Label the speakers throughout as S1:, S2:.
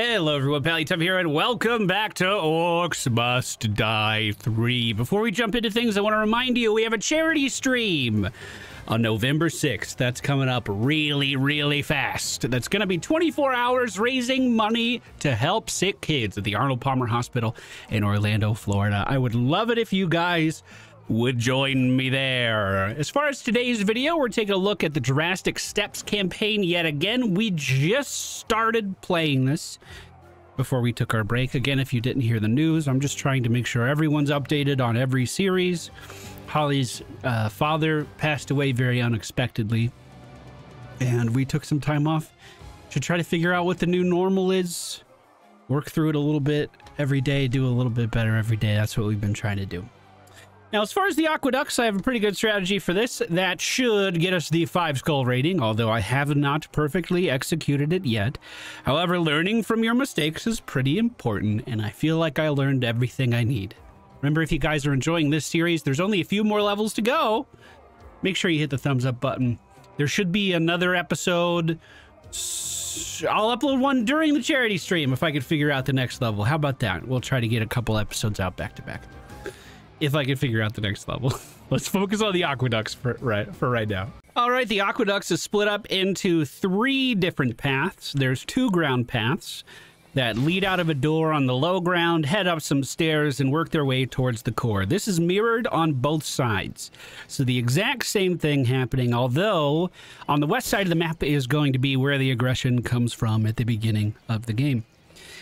S1: Hello everyone, PallyTub here, and welcome back to Orcs Must Die 3. Before we jump into things, I want to remind you we have a charity stream on November 6th. That's coming up really fast. That's going to be 24 hours raising money to help sick kids at the Arnold Palmer Hospital in Orlando, Florida. I would love it if you guys would join me there. As far as today's video, we're taking a look at the Drastic Steps campaign yet again. We just started playing this before we took our break. Again, if you didn't hear the news, I'm just trying to make sure everyone's updated on every series. Holly's father passed away very unexpectedly, and we took some time off to try to figure out what the new normal is, work through it a little bit every day, do a little bit better every day. That's what we've been trying to do. Now, as far as the Aqueducts, I have a pretty good strategy for this. That should get us the 5 skull rating, although I have not perfectly executed it yet. However, learning from your mistakes is pretty important, and I feel like I learned everything I need. Remember, if you guys are enjoying this series, there's only a few more levels to go. Make sure you hit the thumbs up button. There should be another episode. I'll upload one during the charity stream if I could figure out the next level. How about that? We'll try to get a couple episodes out back to back, if I can figure out the next level. Let's focus on the Aqueducts for right now. All right, the Aqueducts is split up into 3 different paths. There's 2 ground paths that lead out of a door on the low ground, head up some stairs, and work their way towards the core. This is mirrored on both sides. So the exact same thing happening, although on the west side of the map is going to be where the aggression comes from at the beginning of the game.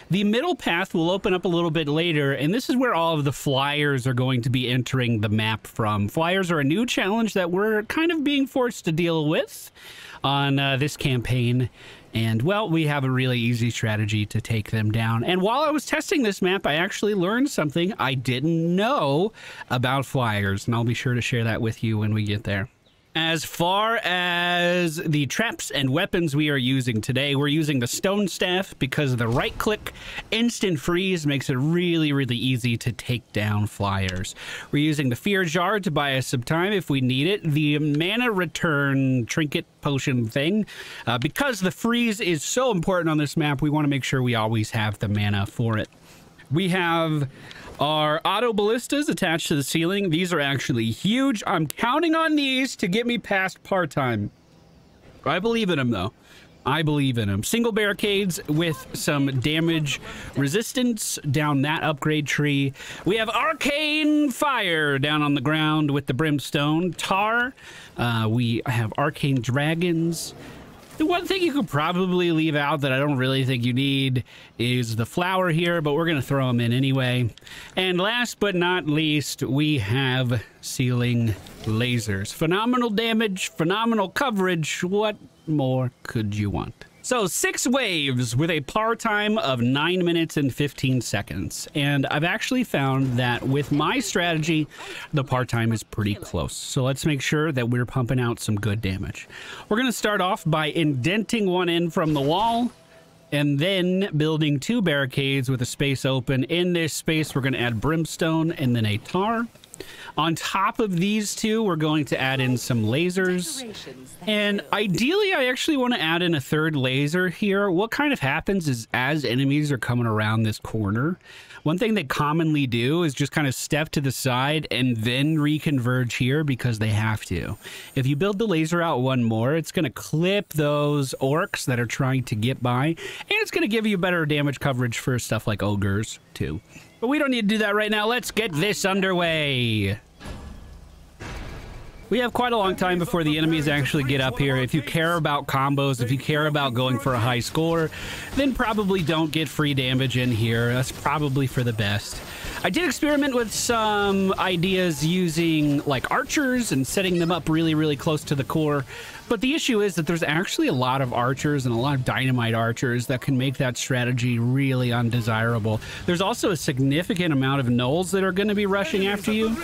S1: The middle path will open up a little bit later, and this is where all of the flyers are going to be entering the map from. Flyers are a new challenge that we're kind of being forced to deal with on this campaign. And, well, we have a really easy strategy to take them down. And while I was testing this map, I actually learned something I didn't know about flyers, and I'll be sure to share that with you when we get there. As far as the traps and weapons we are using today, we're using the Stone Staff because the right-click instant freeze makes it really easy to take down flyers. We're using the Fear Jar to buy us some time if we need it. The Mana Return Trinket Potion thing, because the freeze is so important on this map, we want to make sure we always have the mana for it. We have our auto ballistas attached to the ceiling. These are actually huge. I'm counting on these to get me past part-time. I believe in them, though. I believe in them. Single barricades with some damage resistance down that upgrade tree. We have arcane fire down on the ground with the brimstone. Tar. We have arcane dragons. The one thing you could probably leave out that I don't really think you need is the flower here, but we're going to throw them in anyway. And last but not least, we have ceiling lasers. Phenomenal damage, phenomenal coverage. What more could you want? So 6 waves with a par time of 9 minutes and 15 seconds. And I've actually found that with my strategy, the par time is pretty close. So let's make sure that we're pumping out some good damage. We're going to start off by indenting one in from the wall, and then building 2 barricades with a space open. In this space, we're going to add brimstone and then a tar. On top of these 2, we're going to add in some lasers. And ideally, I actually want to add in a 3rd laser here. What kind of happens is as enemies are coming around this corner, one thing they commonly do is just kind of step to the side and then reconverge here because they have to. If you build the laser out one more, it's going to clip those orcs that are trying to get by, and it's going to give you better damage coverage for stuff like ogres too. But we don't need to do that right now. Let's get this underway. We have quite a long time before the enemies actually get up here. If you care about combos, if you care about going for a high score, then probably don't get free damage in here. That's probably for the best. I did experiment with some ideas using like archers and setting them up really close to the core. But the issue is that there's actually a lot of archers and a lot of dynamite archers that can make that strategy really undesirable. There's also a significant amount of gnolls that are going to be rushing after you.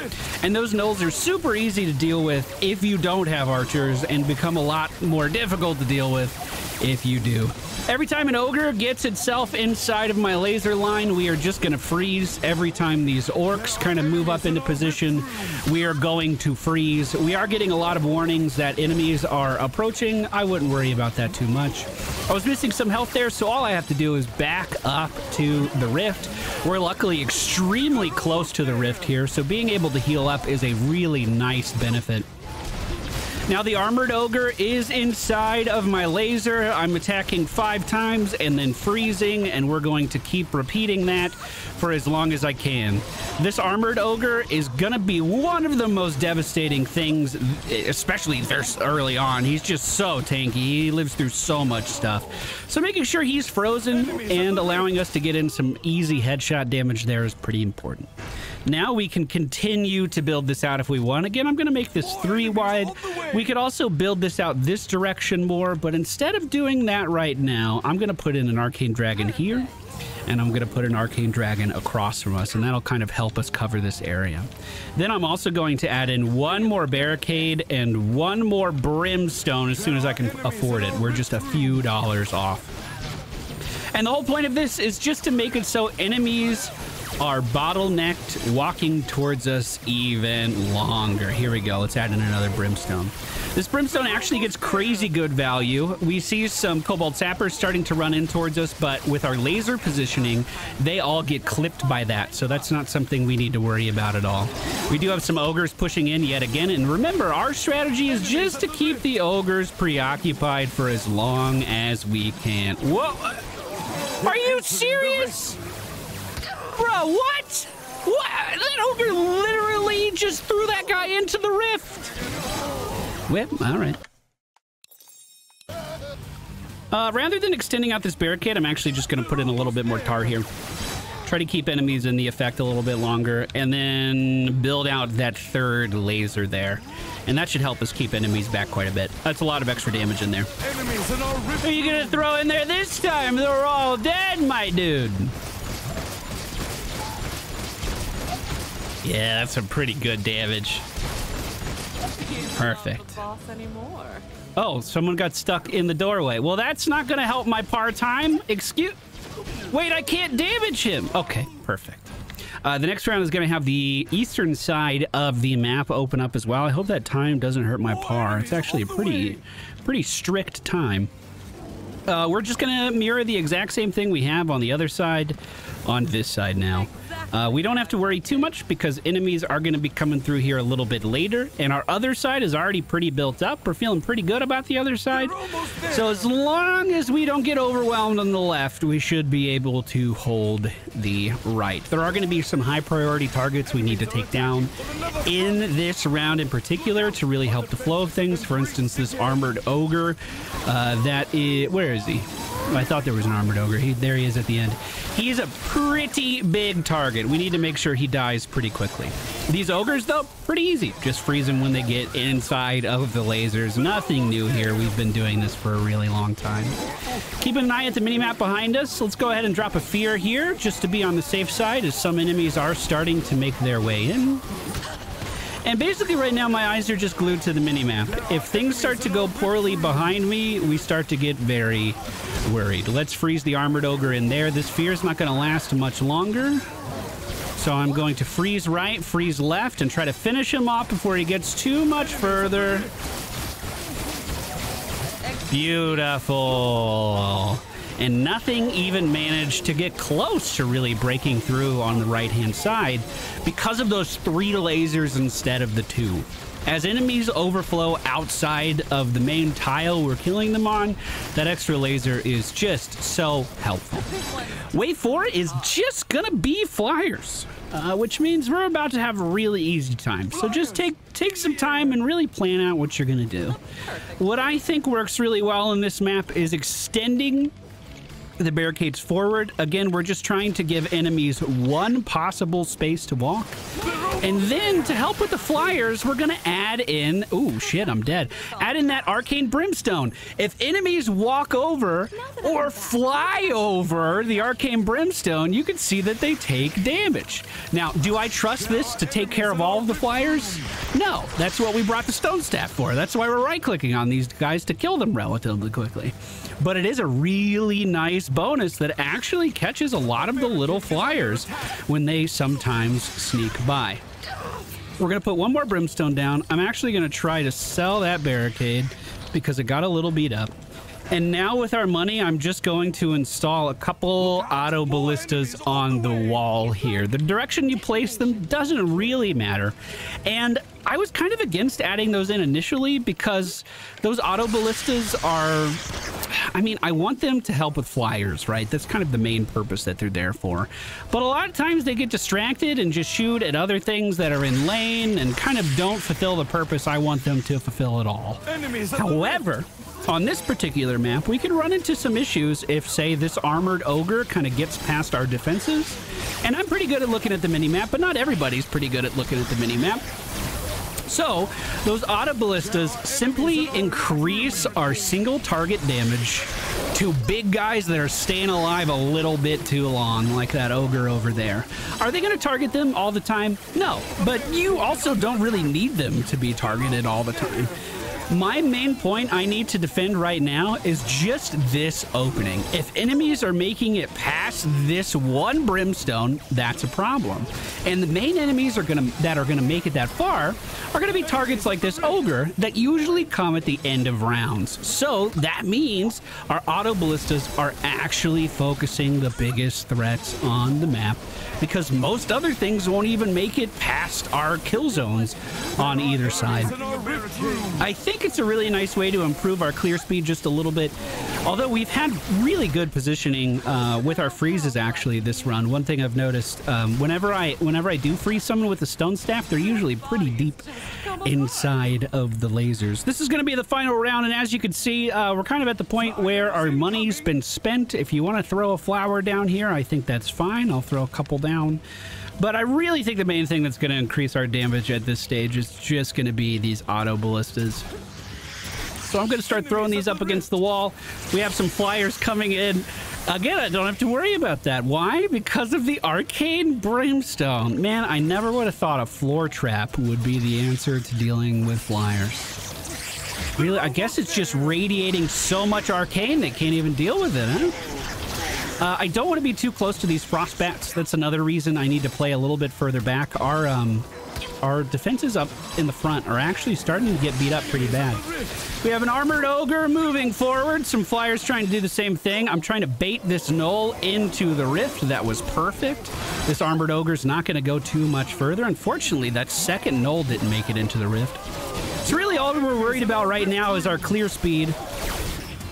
S1: And those gnolls are super easy to deal with if you don't have archers, and become a lot more difficult to deal with if you do. Every time an ogre gets itself inside of my laser line, we are just going to freeze. Every time these orcs kind of move up into position, we are going to freeze. We are getting a lot of warnings that enemies are approaching. I wouldn't worry about that too much. I was missing some health there, so all I have to do is back up to the rift. We're luckily extremely close to the rift here, so being able to heal up is a really nice benefit. Now the armored ogre is inside of my laser. I'm attacking 5 times and then freezing, and we're going to keep repeating that for as long as I can. This armored ogre is gonna be one of the most devastating things, especially this early on. He's just so tanky. He lives through so much stuff. So making sure he's frozen and allowing us to get in some easy headshot damage there is pretty important. Now we can continue to build this out if we want. Again, I'm going to make this 3 wide. We could also build this out this direction more, but instead of doing that right now, I'm going to put in an arcane dragon here, and I'm going to put an arcane dragon across from us, and that'll kind of help us cover this area. Then I'm also going to add in 1 more barricade and 1 more brimstone as soon as I can afford it. We're just a few dollars off. And the whole point of this is just to make it so enemies are bottlenecked, walking towards us even longer. Here we go. Let's add in another brimstone. This brimstone actually gets crazy good value. We see some Cobalt Sappers starting to run in towards us, but with our laser positioning, they all get clipped by that, so that's not something we need to worry about at all. We do have some ogres pushing in yet again, and remember, our strategy is just to keep the ogres preoccupied for as long as we can. Whoa! Are you serious? Bro, what? What? That ogre literally just threw that guy into the rift. Well, all right. Rather than extending out this barricade, I'm actually just going to put in a little bit more tar here. Try to keep enemies in the effect a little bit longer, and then build out that 3rd laser there. And that should help us keep enemies back quite a bit. That's a lot of extra damage in there. What are you going to throw in there this time? They're all dead, my dude. Yeah, that's some pretty good damage. Perfect. Oh, someone got stuck in the doorway. Well, that's not going to help my part-time. Wait, I can't damage him. Okay, perfect. The next round is going to have the eastern side of the map open up as well. I hope that time doesn't hurt my par. It's actually a pretty strict time. We're just going to mirror the exact same thing we have on the other side on this side now. We don't have to worry too much because enemies are going to be coming through here a little bit later, and our other side is already pretty built up. We're feeling pretty good about the other side. So as long as we don't get overwhelmed on the left, we should be able to hold the right. There are going to be some high priority targets we need to take down in this round in particular to really help the flow of things. For instance, this armored ogre, where is he? I thought there was an armored ogre. There he is at the end. He's a pretty big target. We need to make sure he dies pretty quickly. These ogres, though, pretty easy. Just freeze them when they get inside of the lasers. Nothing new here. We've been doing this for a really long time. Keep an eye at the minimap behind us. Let's go ahead and drop a fear here just to be on the safe side, as some enemies are starting to make their way in. And basically right now my eyes are just glued to the minimap. If things start to go poorly behind me, we start to get very worried. Let's freeze the armored ogre in there. This fear is not going to last much longer. So I'm going to freeze right, freeze left, and try to finish him off before he gets too much further. Beautiful. And nothing even managed to get close to really breaking through on the right-hand side because of those 3 lasers instead of the 2. As enemies overflow outside of the main tile we're killing them on, that extra laser is just so helpful. Wave 4 is just gonna be flyers, which means we're about to have a really easy time. So just take some time and really plan out what you're gonna do. What I think works really well in this map is extending the barricades forward. Again, we're just trying to give enemies 1 possible space to walk. And then to help with the flyers, we're going to add in, ooh, shit, I'm dead. Add in that arcane brimstone. If enemies walk over or fly over the arcane brimstone, you can see that they take damage. Now, do I trust this to take care of all of the flyers? No, that's what we brought the stone staff for. That's why we're right-clicking on these guys to kill them relatively quickly. But it is a really nice bonus that actually catches a lot of the little flyers when they sometimes sneak by. We're going to put one more brimstone down. I'm actually going to try to sell that barricade because it got a little beat up. And now with our money, I'm just going to install a couple auto ballistas on the wall here. The direction you place them doesn't really matter. And I was kind of against adding those in initially because those auto ballistas are, I mean, I want them to help with flyers, right? That's kind of the main purpose that they're there for. But a lot of times they get distracted and just shoot at other things that are in lane and kind of don't fulfill the purpose I want them to fulfill at all. However, on this particular map, we can run into some issues if, say, this armored ogre kind of gets past our defenses. And I'm pretty good at looking at the minimap, but not everybody's pretty good at looking at the minimap. So, those auto ballistas simply increase our single target damage to big guys that are staying alive a little bit too long, like that ogre over there. Are they going to target them all the time? No, but you also don't really need them to be targeted all the time. My main point I need to defend right now is just this opening. If enemies are making it past this one brimstone, that's a problem. And the main enemies that are gonna make it that far are gonna be targets like this ogre that usually come at the end of rounds. So that means our auto ballistas are actually focusing the biggest threats on the map because most other things won't even make it past our kill zones on either side. I think it's a really nice way to improve our clear speed just a little bit. Although we've had really good positioning with our freezes actually this run. One thing I've noticed, whenever I do freeze someone with the stone staff, they're usually pretty deep inside of the lasers. This is going to be the final round, and as you can see, we're kind of at the point where our money's been spent. If you want to throw a flower down here, I think that's fine. I'll throw a couple down. But I really think the main thing that's going to increase our damage at this stage is just going to be these auto ballistas. So I'm going to start throwing these up against the wall. We have some flyers coming in. Again, I don't have to worry about that. Why? Because of the arcane brimstone. Man, I never would have thought a floor trap would be the answer to dealing with flyers. Really, I guess it's just radiating so much arcane they can't even deal with it, huh? I don't want to be too close to these frost bats. That's another reason I need to play a little bit further back. Our defenses up in the front are actually starting to get beat up pretty bad. We have an armored ogre moving forward. Some flyers trying to do the same thing. I'm trying to bait this gnoll into the rift. That was perfect. This armored ogre is not going to go too much further. Unfortunately, that second gnoll didn't make it into the rift. So really all we're worried about right now is our clear speed.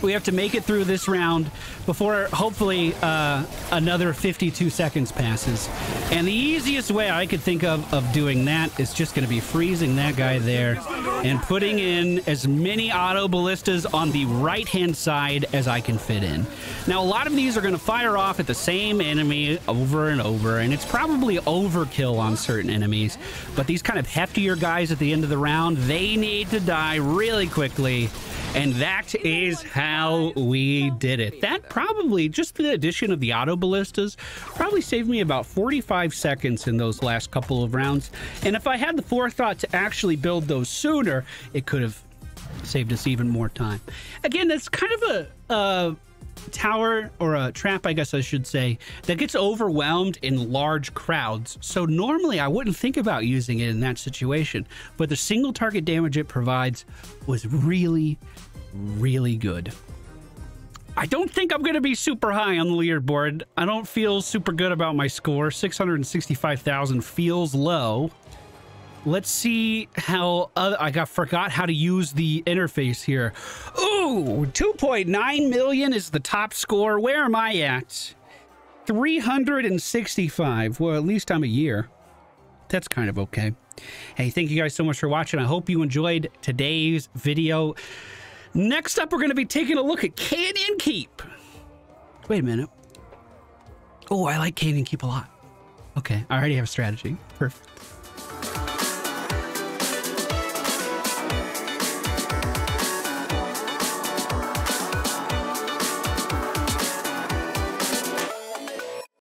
S1: We have to make it through this round before hopefully another 52 seconds passes. And the easiest way I could think of doing that is just going to be freezing that guy there and putting in as many auto ballistas on the right-hand side as I can fit in. Now, a lot of these are going to fire off at the same enemy over and over, and it's probably overkill on certain enemies. But these kind of heftier guys at the end of the round, they need to die really quickly. And that is how we did it. That probably, just the addition of the auto ballistas, probably saved me about 45 seconds in those last couple of rounds. And if I had the forethought to actually build those sooner, it could have saved us even more time. Again, that's kind of a tower, or a trap, I guess I should say, that gets overwhelmed in large crowds. So normally I wouldn't think about using it in that situation, but the single target damage it provides was really, really good. I don't think I'm going to be super high on the leaderboard. I don't feel super good about my score. 665,000 feels low. Let's see how I forgot how to use the interface here. Ooh, 2.9 million is the top score. Where am I at? 365. Well, at least I'm a year. That's kind of okay. Hey, thank you guys so much for watching. I hope you enjoyed today's video. Next up, we're going to be taking a look at Canyon Keep. Wait a minute. Oh, I like Canyon Keep a lot. Okay, I already have a strategy. Perfect.